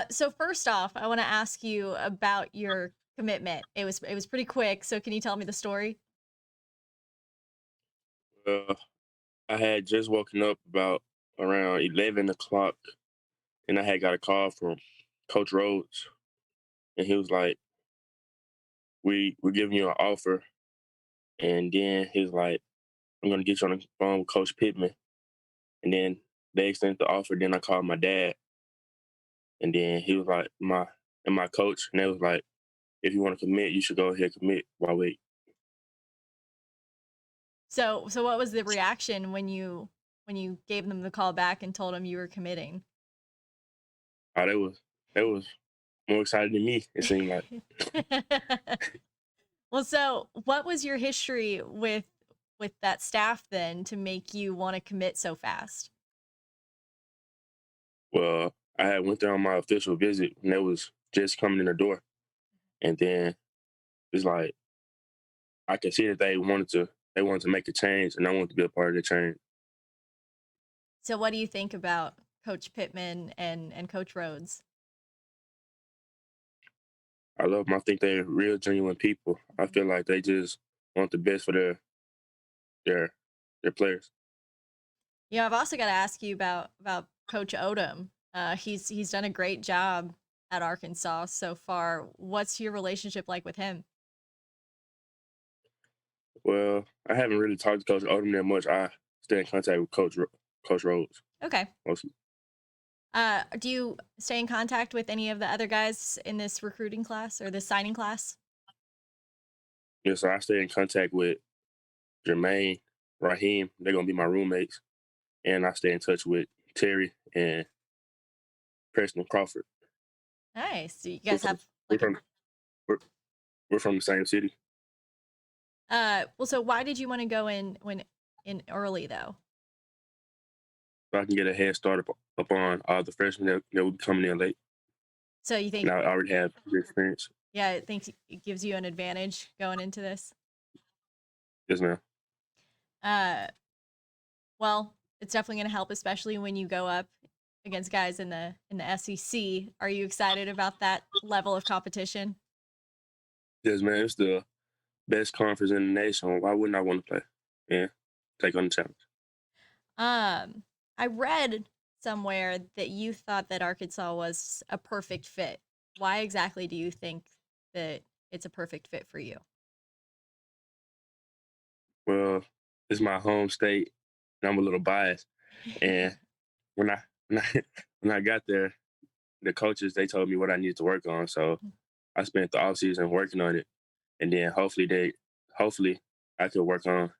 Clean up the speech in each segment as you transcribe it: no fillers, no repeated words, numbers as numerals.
So first off, I want to ask you about your commitment. It was pretty quick, so can you tell me the story? Uh, I had just woken up about around 11 o'clock, and I had got a call from Coach Rhodes, and he was like, "We're giving you an offer," and then he was like, "I'm gonna get you on the phone with Coach Pittman," and then they extended the offer. Then I called my dad, and then he was like, my coach," and they was like, "If you want to commit, you should go ahead and commit. Why wait?" So what was the reaction when you gave them the call back and told them you were committing? Oh, they was more excited than me. It seemed like. Well, so what was your history with that staff then to make you want to commit so fast? Well, I had went there on my official visit, and they was just coming in the door, and then it's like I could see that they wanted to make a change, and I wanted to be a part of the change. So what do you think about Coach Pittman and Coach Rhodes? I love them. I think they're real genuine people. I Mhm. feel like they just want the best for their their players. I've also got to ask you about Coach Odom. He's done a great job at Arkansas so far. What's your relationship like with him? Well, I haven't really talked to Coach Odom that much. I stay in contact with Coach Rhodes Okay. mostly. Do you stay in contact with any of the other guys in this recruiting class or this signing class? Yeah, so I stay in contact with Jermaine, Raheem. They're gonna be my roommates, and I stay in touch with Terry and Preston Crawford. Nice. So you We're guys from have we're like a from we're, we're from the same city. well, so why did you want to go in early though? So I can get a head start up on all the freshmen that will be coming in late. So you And think I already have the experience. yeah, it thinks it gives you an advantage going into this? Yes, ma'am. Uh well, it's definitely going to help especially when you go up against guys in the SEC. Are you excited about that level of competition? Yes, man. It's the best conference in the nation. Why wouldn't I want to play? Yeah, take on the challenge. Um, I read somewhere that you thought that Arkansas was a perfect fit. Why exactly do you think that it's a perfect fit for you? Well, it's my home state, and I'm a little biased. And when I when I when I got there, the coaches they told me what I needed to work on. So I spent the off season working on it, and then hopefully I could work on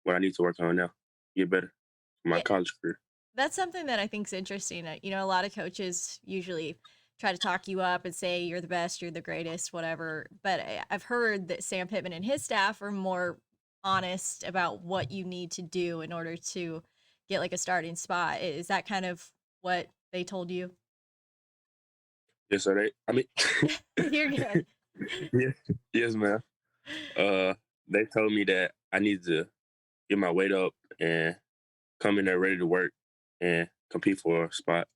what I need to work on now, get better for my Yeah, college career. that's something that I think is interesting. A lot of coaches usually try to talk you up and say you're the best, you're the greatest, whatever. But I've heard that Sam Pittman and his staff are more honest about what you need to do in order to get like a starting spot. Is that kind of what they told you? Yes, so I mean, You're good. yes, yes, ma'am. Uh, they told me that I need to get my weight up and come in there ready to work and compete for a spot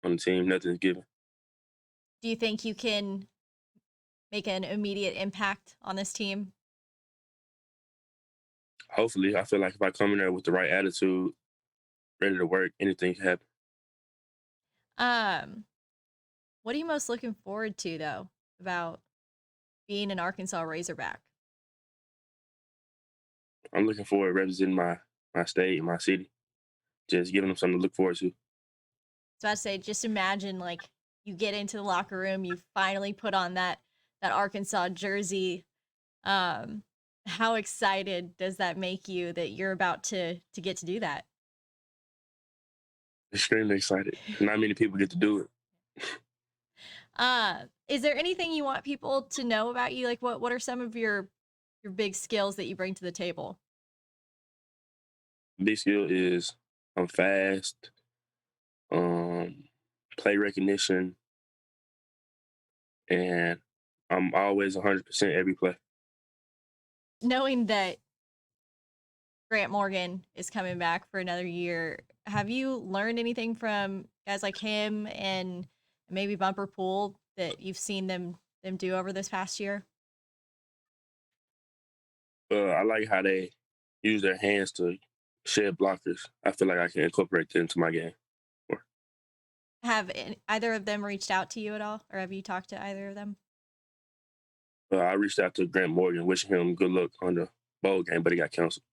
on the team. Nothing's given. Do you think you can make an immediate impact on this team? Hopefully, I feel like if I come in there with the right attitude, ready to work, anything can happen. Um, what are you most looking forward to though about being an Arkansas Razorback? I'm looking forward to representing my state and my city. Just giving them something to look forward to. So I'd say just imagine like you get into the locker room, you finally put on that Arkansas jersey. Um, how excited does that make you that you're about to get to do that? Extremely excited. Not many people get to do it. Is there anything you want people to know about you? Like what are some of your big skills that you bring to the table? Big skill is I'm fast, um, play recognition, and I'm always 100% every play. Knowing that Grant Morgan is coming back for another year, have you learned anything from guys like him and maybe bumper pull that you've seen them do over this past year? I like how they use their hands to shed blockers. I feel like I can incorporate that into my game more. Have either of them reached out to you at all, or have you talked to either of them? I reached out to Grant Morgan, wishing him good luck on the bowl game, but he got canceled.